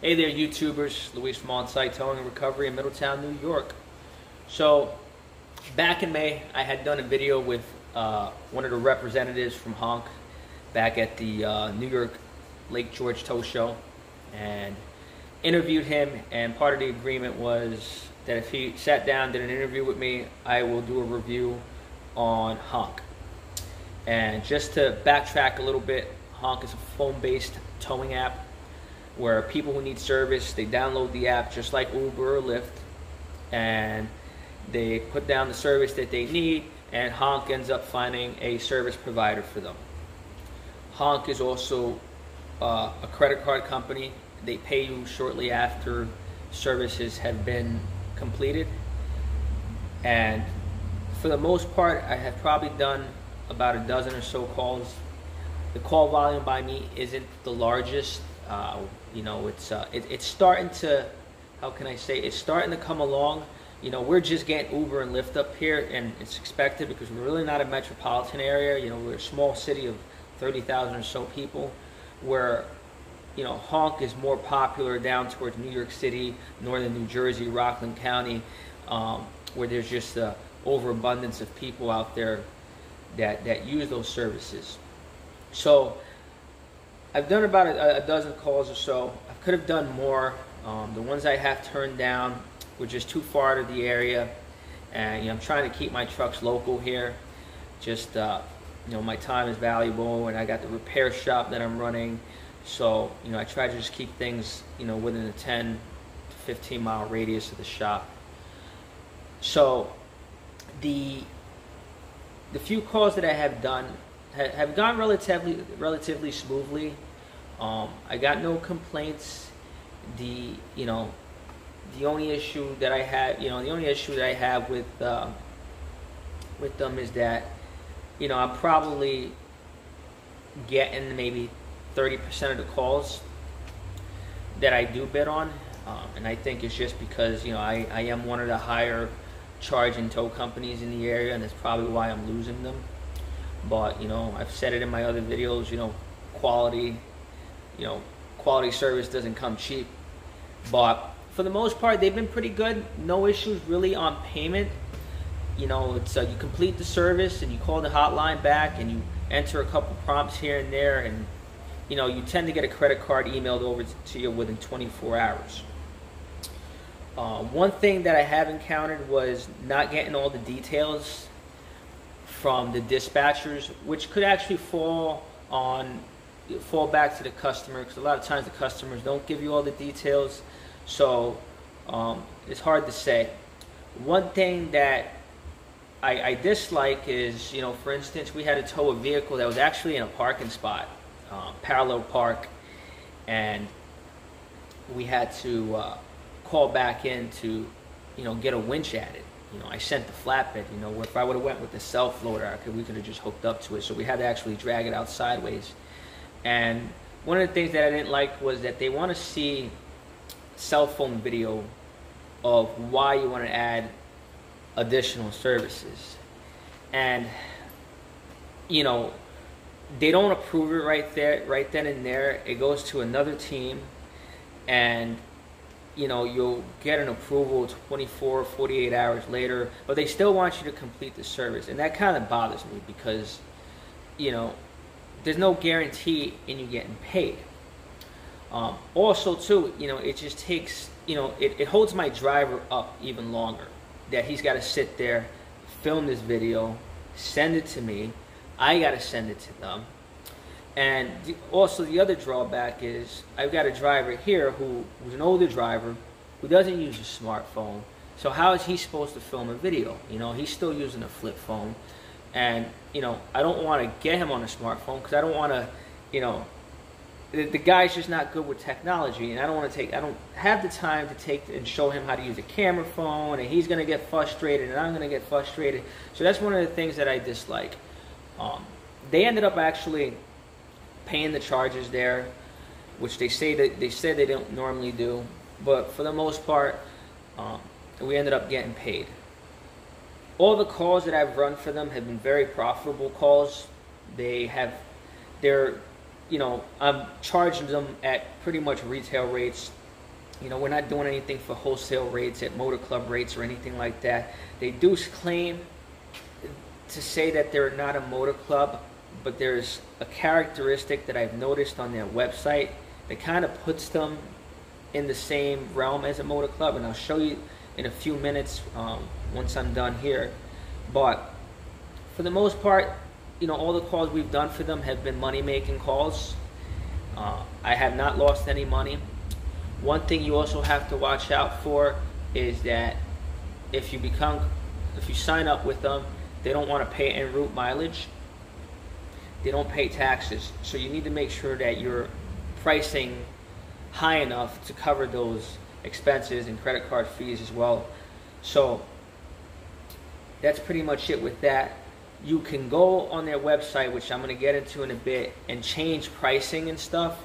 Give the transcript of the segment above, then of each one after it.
Hey there, YouTubers. Luis from On-Site Towing and Recovery in Middletown, New York. So, back in May, I had done a video with one of the representatives from HONK back at the New York Lake George Tow Show, and interviewed him, and part of the agreement was that if he sat down, did an interview with me, I will do a review on HONK. And just to backtrack a little bit, HONK is a phone-based towing app where people who need service, they download the app just like Uber or Lyft, and they put down the service that they need, and HONK ends up finding a service provider for them. HONK is also a credit card company. They pay you shortly after services have been completed, and for the most part, I have probably done about a dozen or so calls. The call volume by me isn't the largest. You know, it's starting to, how can I say, it's starting to come along. You know, we're just getting Uber and Lyft up here, and it's expected because we're really not a metropolitan area. You know, we're a small city of 30,000 or so people, where, you know, HONK is more popular down towards New York City, northern New Jersey, Rockland County, where there's just an overabundance of people out there that use those services. So I've done about a dozen calls or so. I could have done more. The ones I have turned down were just too far to the area, and you know, I'm trying to keep my trucks local here. Just you know, my time is valuable, and I got the repair shop that I'm running, so you know, I try to just keep things, you know, within a 10 to 15 mile radius of the shop. So the few calls that I have done have gone relatively smoothly. I got no complaints. The only issue that I have with them is that, you know, I'm probably getting maybe 30% of the calls that I do bid on, and I think it's just because, you know, I am one of the higher charging tow companies in the area, and that's probably why I'm losing them. But, you know, I've said it in my other videos, you know, quality service doesn't come cheap. But for the most part, they've been pretty good. No issues really on payment. You know, it's you complete the service and you call the hotline back and you enter a couple prompts here and there, and you know, you tend to get a credit card emailed over to you within 24 hours. One thing that I have encountered was not getting all the details from the dispatchers, which could actually fall back to the customer, because a lot of times the customers don't give you all the details. So it's hard to say. One thing that I dislike is, you know, for instance, we had to tow a vehicle that was actually in a parking spot, parallel park, and we had to call back in to, you know, get a winch added. You know, I sent the flatbed. You know, if I would have went with the self-loader, we could have just hooked up to it. So we had to actually drag it out sideways. And one of the things that I didn't like was that they want to see cell phone video of why you want to add additional services. And, you know, they don't approve it right then and there. It goes to another team, and you know, you'll get an approval 24, 48 hours later, but they still want you to complete the service. And that kind of bothers me because, you know, there's no guarantee in you getting paid. Also, too, you know, it just takes, you know, it holds my driver up even longer, that he's got to sit there, film this video, send it to me, I got to send it to them. And also the other drawback is I've got a driver here who's an older driver who doesn't use a smartphone. So how is he supposed to film a video? You know, he's still using a flip phone. And, you know, I don't want to get him on a smartphone because I don't want to, you know, the guy's just not good with technology, and I don't have the time to take and show him how to use a camera phone, and he's going to get frustrated and I'm going to get frustrated. So that's one of the things that I dislike. They ended up actually paying the charges there, which they said they don't normally do, but for the most part, we ended up getting paid. All the calls that I've run for them have been very profitable calls. You know, I'm charging them at pretty much retail rates You know, we're not doing anything for wholesale rates at motor club rates or anything like that. They do claim to say that they're not a motor club, but there's a characteristic that I've noticed on their website that kind of puts them in the same realm as a motor club, and I'll show you in a few minutes once I'm done here. But for the most part, you know, all the calls we've done for them have been money-making calls. I have not lost any money. One thing you also have to watch out for is that if you sign up with them, they don't want to pay en route mileage. They don't pay taxes. So you need to make sure that you're pricing high enough to cover those expenses and credit card fees as well. So that's pretty much it with that. You can go on their website, which I'm going to get into in a bit, and change pricing and stuff.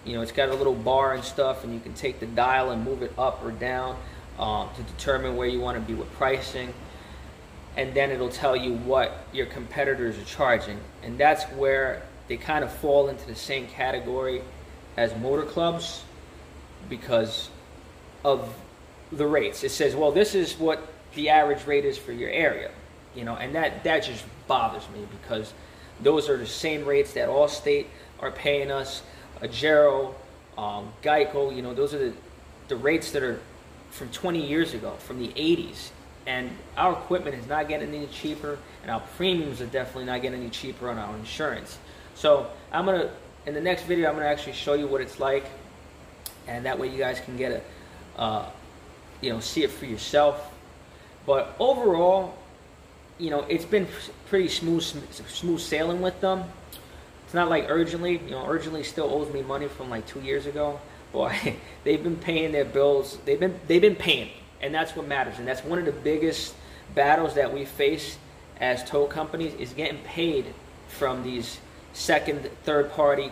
You know, it's got a little bar and stuff, and you can take the dial and move it up or down to determine where you want to be with pricing. And then it'll tell you what your competitors are charging. And that's where they kind of fall into the same category as motor clubs because of the rates. It says, well, this is what the average rate is for your area. You know, and that just bothers me because those are the same rates that Allstate are paying us, Agero, Geico. You know, those are the rates that are from 20 years ago, from the 80s. And our equipment is not getting any cheaper, and our premiums are definitely not getting any cheaper on our insurance. So in the next video, I'm gonna actually show you what it's like, and that way you guys can get you know, see it for yourself. But overall, you know, it's been pretty smooth sailing with them. It's not like Urgently. You know, Urgently still owes me money from like 2 years ago. Boy, they've been paying their bills. They've been paying. And that's what matters. And that's one of the biggest battles that we face as tow companies is getting paid from these second, third-party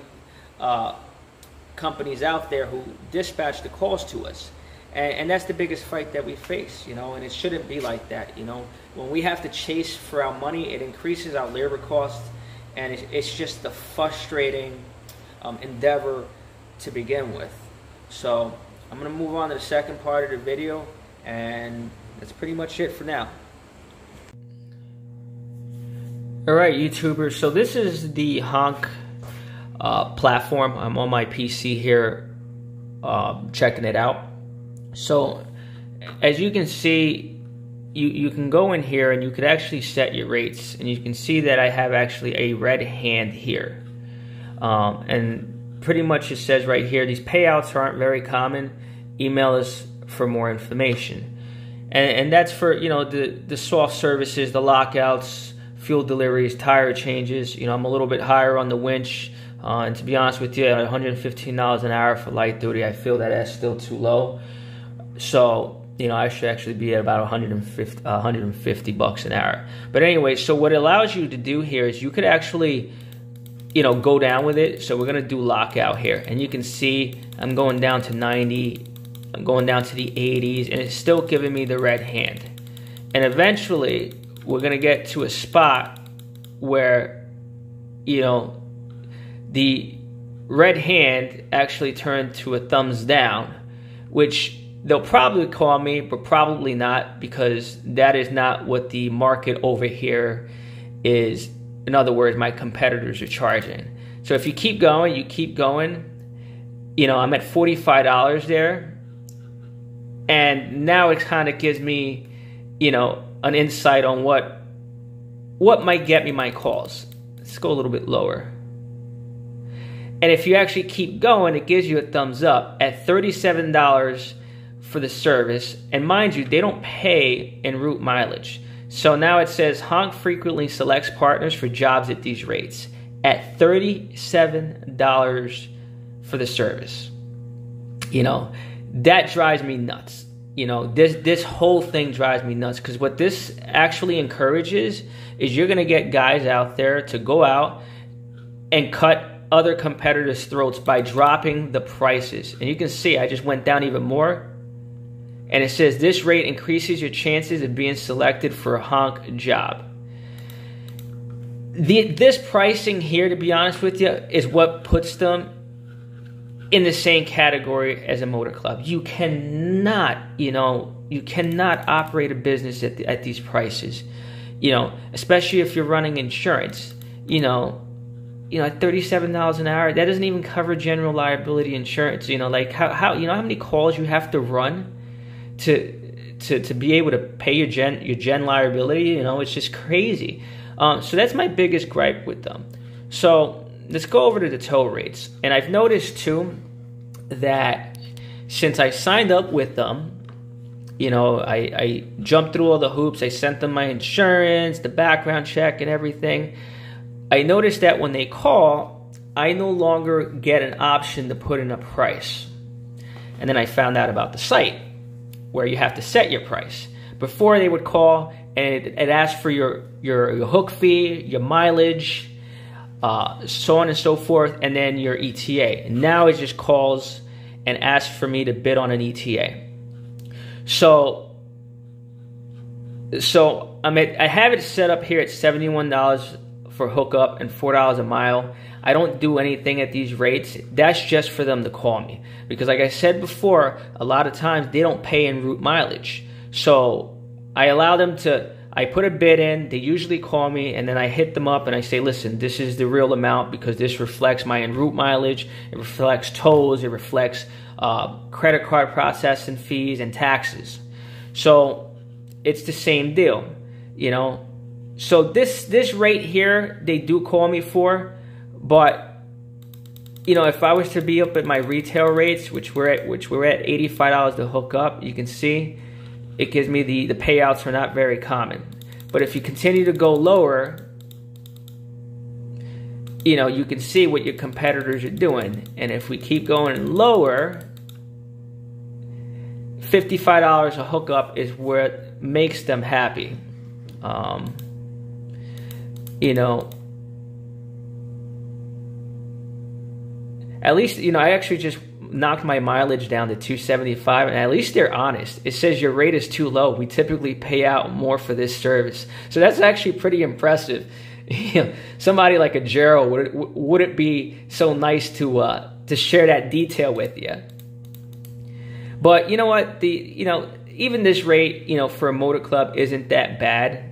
companies out there who dispatch the calls to us. And that's the biggest fight that we face, you know, and it shouldn't be like that, you know. When we have to chase for our money, it increases our labor costs, and it's just a frustrating endeavor to begin with. So I'm going to move on to the second part of the video, and that's pretty much it for now. Alright, YouTubers, so this is the HONK platform. I'm on my PC here checking it out. So as you can see, you can go in here and you could actually set your rates, and you can see that I have actually a red hand here, and pretty much it says right here, these payouts aren't very common. Email us for more information. And that's for, you know, the soft services, the lockouts, fuel deliveries, tire changes. You know, I'm a little bit higher on the winch, and to be honest with you, at $115 an hour for light duty, I feel that that's still too low. So, you know, I should actually be at about 150 bucks an hour. But anyway, so what it allows you to do here is you could actually, you know, go down with it. So we're going to do lockout here. And you can see I'm going down to 90. I'm going down to the 80s. And it's still giving me the red hand. And eventually, we're going to get to a spot where, you know, the red hand actually turned to a thumbs down, which they'll probably call me, but probably not, because that is not what the market over here is. In other words, my competitors are charging. So if you keep going, you know, I'm at $45 there. And now it kind of gives me, you know, an insight on what might get me my calls. Let's go a little bit lower. And if you actually keep going, it gives you a thumbs up at $37 for the service. And mind you, they don't pay en route mileage. So now it says HONK frequently selects partners for jobs at these rates at $37 for the service. You know, that drives me nuts. You know, this whole thing drives me nuts, because what this actually encourages is you're going to get guys out there to go out and cut other competitors' throats by dropping the prices. And you can see I just went down even more. And it says this rate increases your chances of being selected for a HONK job. This pricing here, to be honest with you, is what puts them in the same category as a motor club. You cannot, you cannot operate a business at these prices, especially if you're running insurance, at $37 an hour, that doesn't even cover general liability insurance. Like how many calls you have to run to be able to pay your gen liability. It's just crazy. So that's my biggest gripe with them. So let's go over to the tow rates. And I've noticed too that since I signed up with them, I jumped through all the hoops. I sent them my insurance, the background check, and everything. I noticed that when they call, I no longer get an option to put in a price. And then I found out about the site where you have to set your price. Before, they would call and it asked for your hook fee, your mileage, so on and so forth, and then your ETA. And now it just calls and asks for me to bid on an ETA. So I have it set up here at $71 for hookup and $4 a mile. I don't do anything at these rates. That's just for them to call me. Because like I said before, a lot of times they don't pay en route mileage. So I allow them to, I put a bid in, they usually call me, and then I hit them up and I say, listen, this is the real amount because this reflects my en route mileage, it reflects tolls, it reflects credit card processing fees and taxes. So it's the same deal, So this rate here, they do call me for, but if I was to be up at my retail rates, which we're at $85 to hook up, you can see it gives me the payouts are not very common. But if you continue to go lower, you can see what your competitors are doing. And if we keep going lower, $55 a hookup is what makes them happy. At least, I actually just knocked my mileage down to $275, and at least they're honest. It says your rate is too low. We typically pay out more for this service. So that's actually pretty impressive. Somebody like a Gerald, would it be so nice to share that detail with you? But you know what? Even this rate, for a motor club isn't that bad.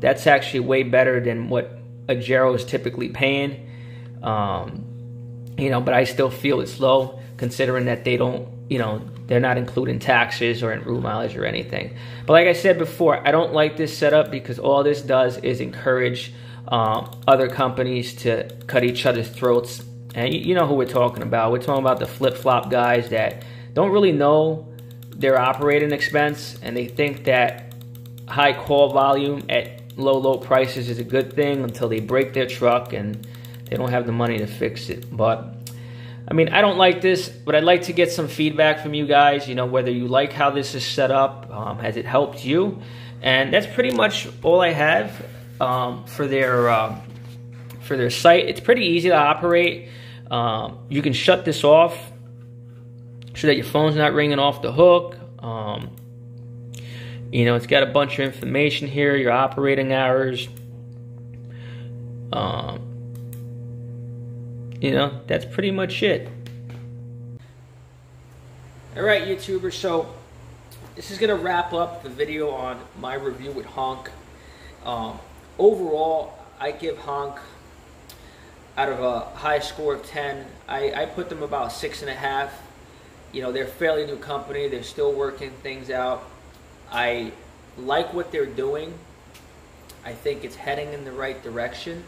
That's actually way better than what a Gerald is typically paying. But I still feel it's low considering that they don't, they're not including taxes or en route mileage or anything. But like I said before, I don't like this setup because all this does is encourage other companies to cut each other's throats. And you know who we're talking about. We're talking about the flip-flop guys that don't really know their operating expense, and they think that high call volume at low prices is a good thing until they break their truck and they don't have the money to fix it. But I don't like this, but I'd like to get some feedback from you guys, whether you like how this is set up, has it helped you? And that's pretty much all I have for their site. It's pretty easy to operate. You can shut this off so that your phone's not ringing off the hook. It's got a bunch of information here, your operating hours. That's pretty much it. All right, YouTubers, so this is going to wrap up the video on my review with HONK. Overall, I give HONK, out of a high score of 10, I put them about 6.5. They're a fairly new company. They're still working things out. I like what they're doing. I think it's heading in the right direction.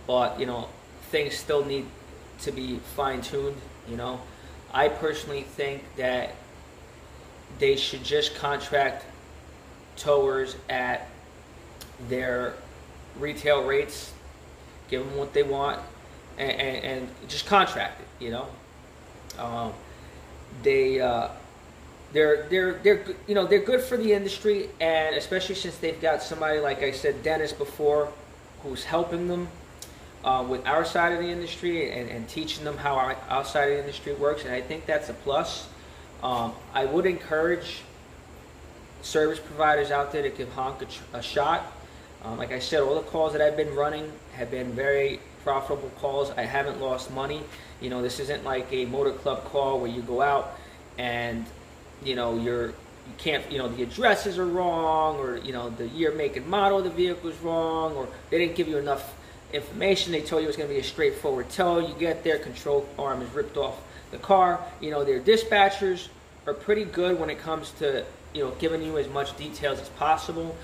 But, things still need to be fine-tuned. I personally think that they should just contract towers at their retail rates, give them what they want, and just contract it. They're good for the industry, and especially since they've got somebody, like I said, Dennis before, who's helping them with our side of the industry and teaching them how our side of the industry works, and I think that's a plus. I would encourage service providers out there to give HONK a shot. Like I said, all the calls that I've been running have been very profitable calls. I haven't lost money. You know, this isn't like a motor club call where you go out and, you know, you can't, you know, the addresses are wrong, or, you know, the year, make, and model of the vehicle is wrong, or they didn't give you enough information. They told you it was going to be a straightforward tow. You get there, control arm is ripped off the car. You know, their dispatchers are pretty good when it comes to, you know, giving you as much details as possible.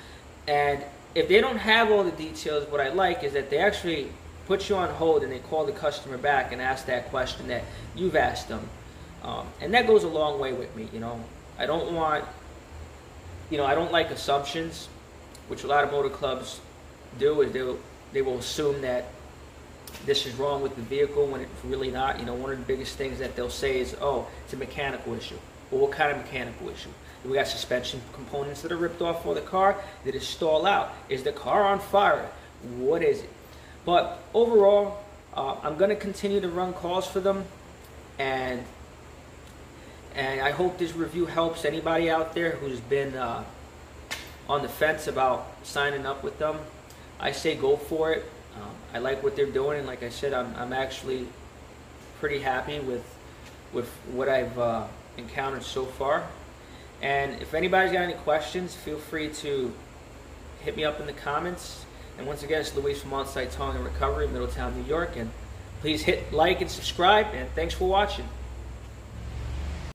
And if they don't have all the details, what I like is that they actually put you on hold and they call the customer back and ask that question that you've asked them. And that goes a long way with me, you know. I don't want, you know, I don't like assumptions, which a lot of motor clubs do, is they will assume that this is wrong with the vehicle when it's really not. You know, one of the biggest things that they'll say is, oh, it's a mechanical issue. Well, what kind of mechanical issue? We got suspension components that are ripped off for the car. Did it stall out? Is the car on fire? What is it? But overall, I'm going to continue to run calls for them, and I hope this review helps anybody out there who's been on the fence about signing up with them. I say go for it. I like what they're doing, and like I said, I'm actually pretty happy with what I've encountered so far. And if anybody's got any questions, feel free to hit me up in the comments. And once again, it's Luis from On-Site Towing and Recovery, Middletown, New York. And please hit like and subscribe, and thanks for watching.